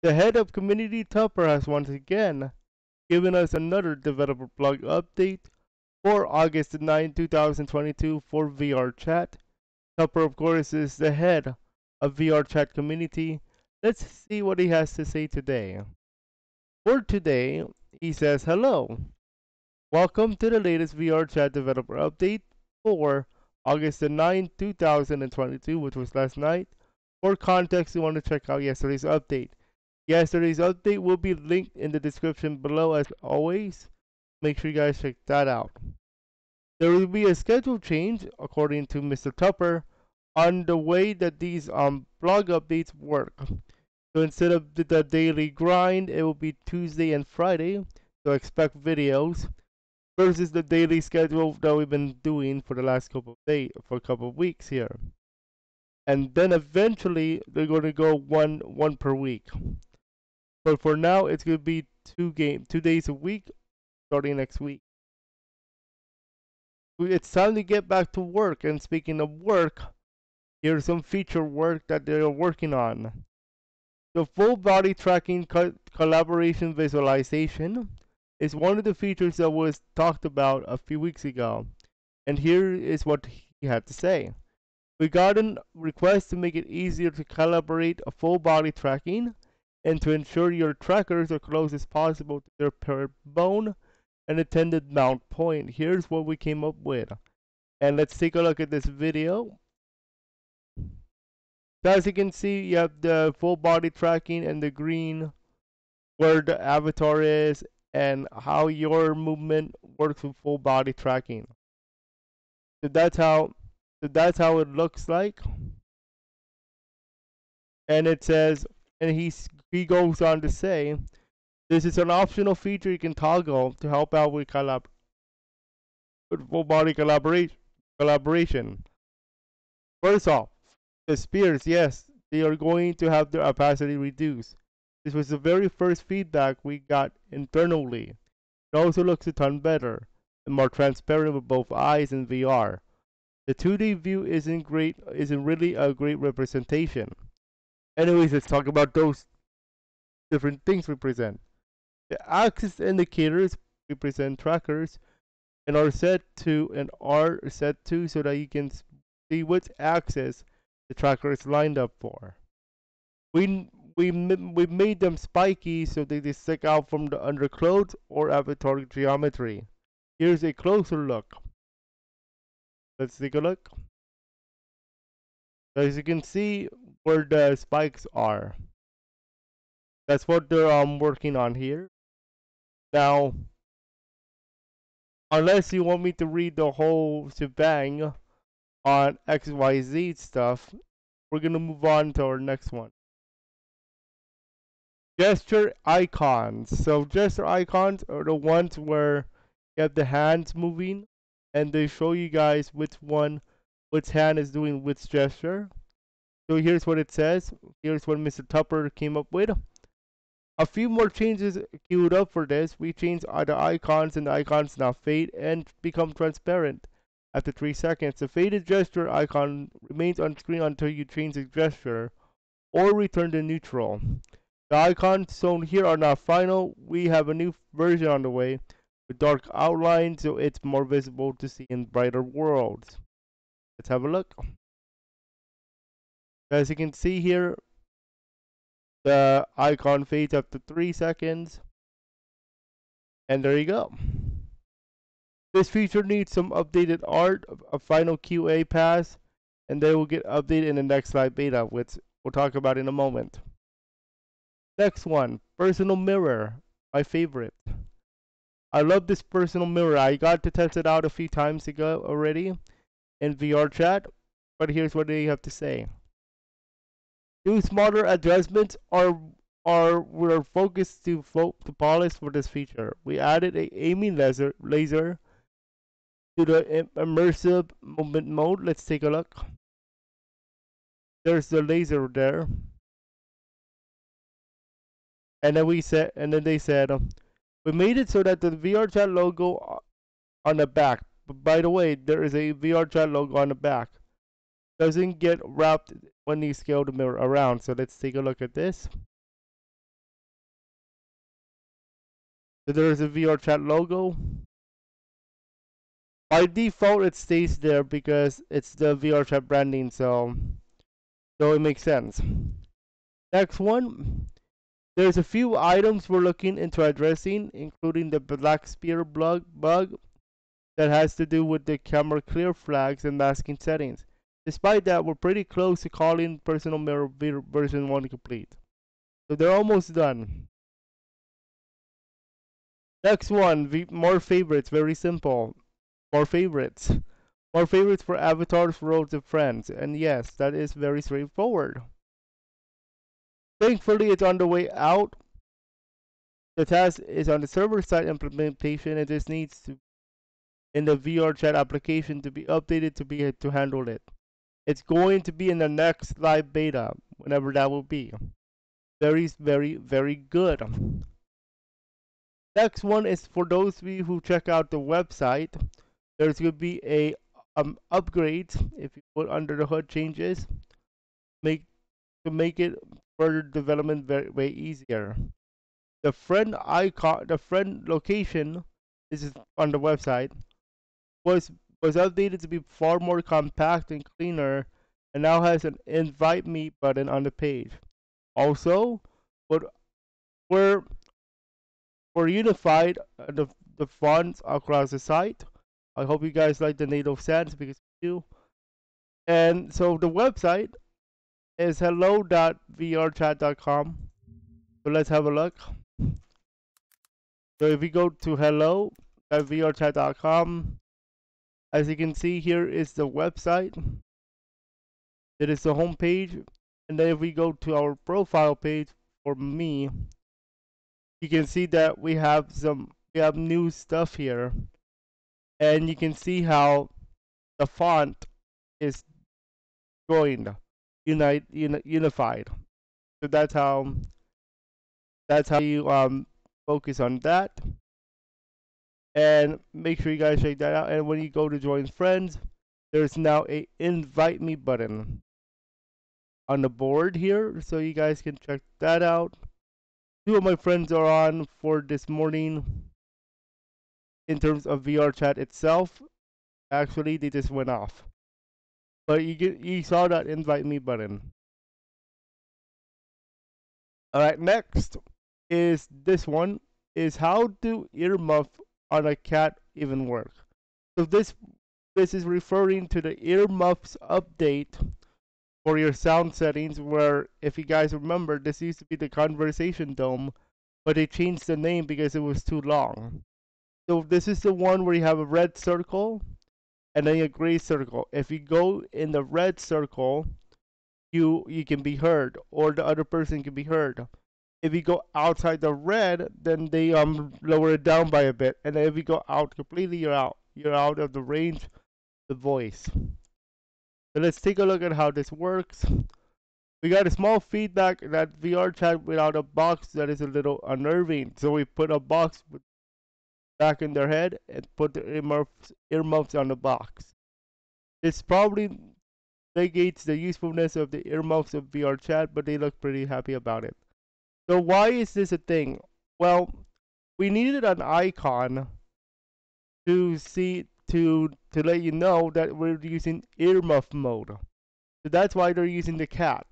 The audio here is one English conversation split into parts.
The head of community Tupper has once again given us another developer blog update for August 9, 2022 for VRChat. Tupper, of course, is the head of VRChat community. Let's see what he has to say today. For today, he says, hello, welcome to the latest VRChat developer update for August 9, 2022, which was last night. For context, you want to check out yesterday's update. Yesterday's update will be linked in the description below as always. Make sure you guys check that out. There will be a schedule change, according to Mr. Tupper, on the way that these blog updates work. So instead of the daily grind, it will be Tuesday and Friday. So expect videos versus the daily schedule that we've been doing for the last couple of days, for a couple of weeks here. And then eventually they're going to go one per week. But for now, it's going to be 2 days a week starting next week. It's time to get back to work. And speaking of work, here's some feature work that they're working on. The full body tracking collaboration visualization is one of the features that was talked about a few weeks ago. And here is what he had to say. We got a request to make it easier to calibrate a full body tracking and to ensure your trackers are close as possible to their per bone and intended mount point. Here's what we came up with. And let's take a look at this video. So as you can see, you have the full body tracking and the green where the avatar is and how your movement works with full body tracking. So that's how it looks like. And it says, and he goes on to say, this is an optional feature you can toggle to help out with full body collaboration. First off, the spears, yes, they are going to have their opacity reduced. This was the very first feedback we got internally. It also looks a ton better and more transparent with both eyes and VR. The 2D view isn't really a great representation. Anyways, let's talk about those different things we present. The axis indicators represent trackers and are set to so that you can see which axis the tracker is lined up for. We made them spiky so they stick out from the underclothes or avatar geometry. Here's a closer look. Let's take a look. As you can see where the spikes are. That's what they're working on here. Now, unless you want me to read the whole shebang on XYZ stuff, we're gonna move on to our next one. Gesture icons. So gesture icons are the ones where you have the hands moving and they show you guys which hand is doing which gesture. So here's what it says. Here's what Mr. Tupper came up with. A few more changes queued up for this. We changed the icons and the icons now fade and become transparent after 3 seconds. The faded gesture icon remains on screen until you change the gesture or return to neutral. The icons shown here are not final. We have a new version on the way with dark outlines so it's more visible to see in brighter worlds. Let's have a look. As you can see here, the icon fades after 3 seconds. And there you go. This feature needs some updated art, a final QA pass, and they will get updated in the next live beta, which we'll talk about in a moment. Next one, personal mirror, my favorite. I love this personal mirror. I got to test it out a few times ago already in VRChat, but here's what they have to say. Two smaller adjustments were focused to polish for this feature. We added a aiming laser to the immersive movement mode. Let's take a look. There's the laser there. And then they said, we made it so that the VRChat logo on the back. But by the way, there is a VRChat logo on the back. Doesn't get wrapped when you scale the mirror around. So let's take a look at this. So there's a VRChat logo. By default, it stays there because it's the VRChat branding, so it makes sense. Next one, there's a few items we're looking into addressing, including the black spear bug that has to do with the camera clear flags and masking settings. Despite that, we're pretty close to calling Personal Mirror version 1 complete. So they're almost done. Next one, more favorites, very simple. More favorites. More favorites for avatars, roles, and friends. And yes, that is very straightforward. Thankfully, it's on the way out. The task is on the server side implementation. It just needs to in the VRChat application to be updated to handle it. It's going to be in the next live beta, whenever that will be. Very, very, very good. Next one is for those of you who check out the website. There's going to be a upgrade if you put under the hood changes, make to make it further development very way easier. The friend icon, the friend location, this is on the website, was was updated to be far more compact and cleaner, and now has an invite me button on the page. Also, but we're unified the fonts across the site. I hope you guys like the native sans because you do. And so the website is hello.vrchat.com. So let's have a look. So if we go to hello.vrchat.com, as you can see here is the website. It is the home page. And then if we go to our profile page for me, you can see that we have new stuff here. And you can see how the font is joined, unified. So that's how you focus on that. And make sure you guys check that out. And when you go to join friends, there's now a invite me button on the board here, so you guys can check that out. Two of my friends are on for this morning. In terms of VRChat itself, actually they just went off. But you saw that invite me button. Alright, next is this one, is how do earmuff on a cat even work? So this is referring to the earmuffs update for your sound settings, where if you guys remember, this used to be the conversation dome, but they changed the name because it was too long. So this is the one where you have a red circle and then a gray circle. If you go in the red circle, you can be heard, or the other person can be heard. If you go outside the red, then they lower it down by a bit, and then if you go out completely, you're out. You're out of the range of the voice. So let's take a look at how this works. We got a small feedback that VRChat without a box that is a little unnerving. So we put a box back in their head and put the earmuffs on the box. This probably negates the usefulness of the earmuffs of VRChat, but they look pretty happy about it. So why is this a thing? Well, we needed an icon to see to let you know that we're using earmuff mode. So that's why they're using the cat.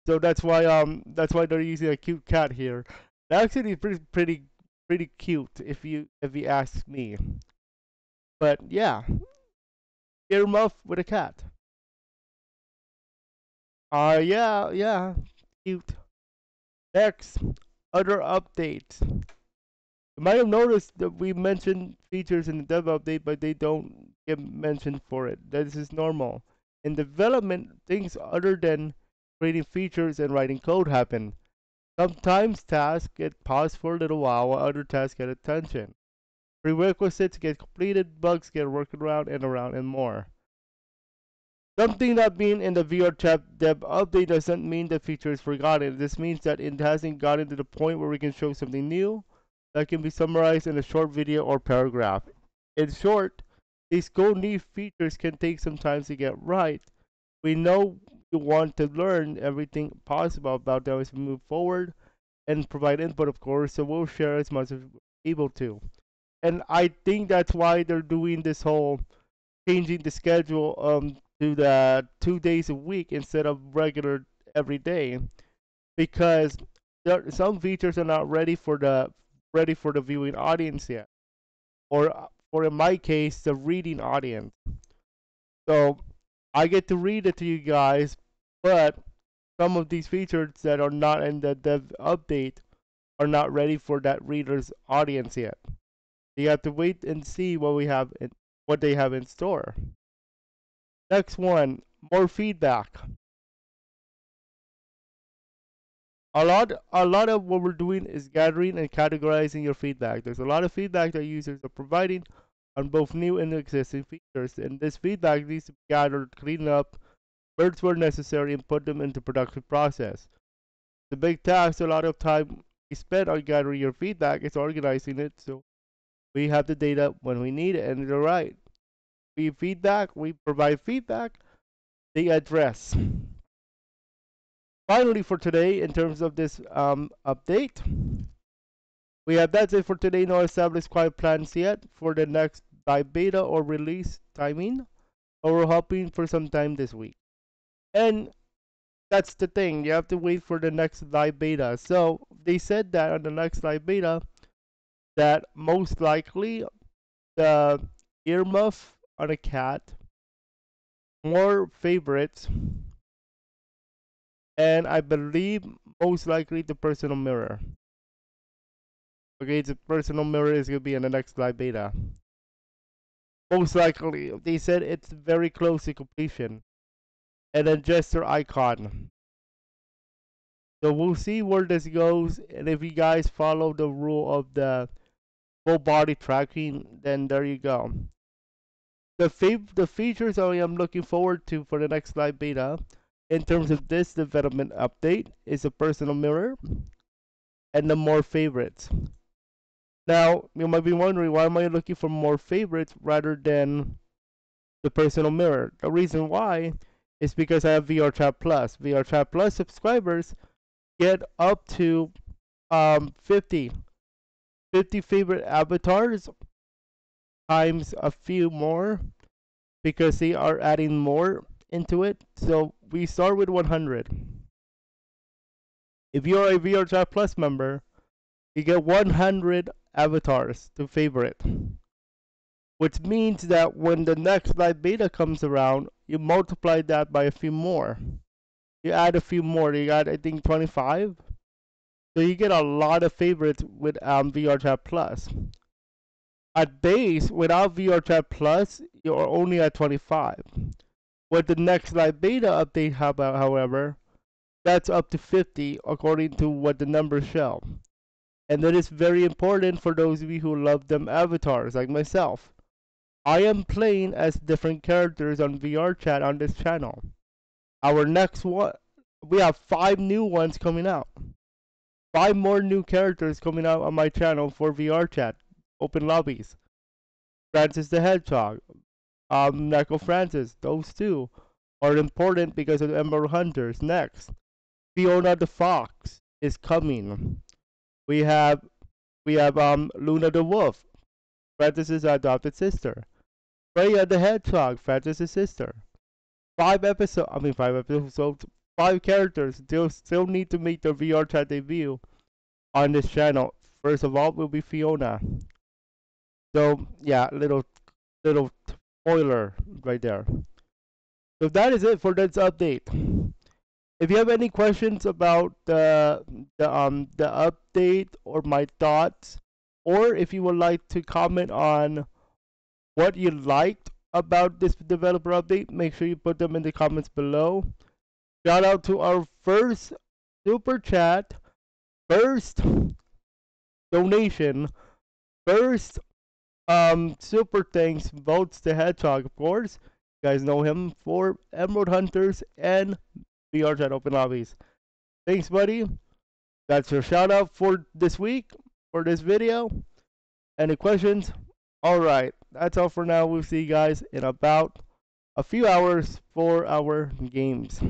So that's why they're using a cute cat here. Actually, pretty cute if you ask me. But yeah, earmuff with a cat. Yeah, cute. Next, other updates. You might have noticed that we mentioned features in the dev update, but they don't get mentioned for it. This is normal. In development, things other than creating features and writing code happen. Sometimes tasks get paused for a little while other tasks get attention. Prerequisites get completed, bugs get worked around and more. Something not being in the VRChat dev update doesn't mean the feature is forgotten. This means that it hasn't gotten to the point where we can show something new that can be summarized in a short video or paragraph. In short, these cool new features can take some time to get right. We know you want to learn everything possible about them as we move forward, and provide input, of course. So we'll share as much as we're able to. And I think that's why they're doing this whole changing the schedule to the 2 days a week instead of regular every day, because some features are not ready for the viewing audience yet, or in my case, the reading audience. So I get to read it to you guys, but some of these features that are not in the dev update are not ready for that reader's audience yet. You have to wait and see what they have in store. Next one, more feedback. A lot of what we're doing is gathering and categorizing your feedback. There's a lot of feedback that users are providing on both new and existing features, and this feedback needs to be gathered, cleaned up, merged where necessary, and put them into production process. The big task, a lot of time we spend on gathering your feedback is organizing it so we have the data when we need it. And you're right, we provide feedback, they address. Finally, for today, in terms of this update, that's it for today. No established quiet plans yet for the next live beta or release timing, but we're hoping for some time this week. And that's the thing, you have to wait for the next live beta. So they said that on the next live beta, that most likely the earmuff on a cat, more favorites, and I believe most likely the personal mirror. Okay, the personal mirror is gonna be in the next live beta. Most likely, they said it's very close to completion. And then gesture icon. So we'll see where this goes, and if you guys follow the rule of the full body tracking, then there you go. The features I am looking forward to for the next live beta, in terms of this development update, is a personal mirror and the more favorites. Now, you might be wondering, why am I looking for more favorites rather than the personal mirror? The reason why is because I have VRChat Plus. VRChat Plus subscribers get up to 50 favorite avatars times a few more, because they are adding more into it. So we start with 100. If you're a VRChat Plus member, you get 100 avatars to favorite, which means that when the next live beta comes around, you multiply that by a few more. You add a few more. You got, I think, 25. So you get a lot of favorites with VRChat Plus. At base, without VRChat Plus, you're only at 25. With the next live beta update, however, that's up to 50 according to what the numbers show. And that is very important for those of you who love them avatars, like myself. I am playing as different characters on VRChat on this channel. Our next one, we have 5 new ones coming out. 5 more new characters coming out on my channel for VRChat open lobbies. Francis the Hedgehog, Neko Francis, those two are important because of the Emerald Hunters. Next, Fiona the Fox is coming. We have Luna the Wolf, Francis's adopted sister. Freya the Hedgehog, Francis's sister. 5 episodes, 5 characters still need to make their VRChat debut on this channel. First of all will be Fiona. So yeah, little spoiler right there. So that is it for this update. If you have any questions about the update or my thoughts, or if you would like to comment on what you liked about this developer update, make sure you put them in the comments below. Shout out to our first super chat, first donation, first super thanks, Votes the Hedgehog, of course. You guys know him for Emerald Hunters and VRChat Open Lobbies. Thanks, buddy. That's your shout out for this week, for this video. Any questions? Alright, that's all for now. We'll see you guys in about a few hours for our games.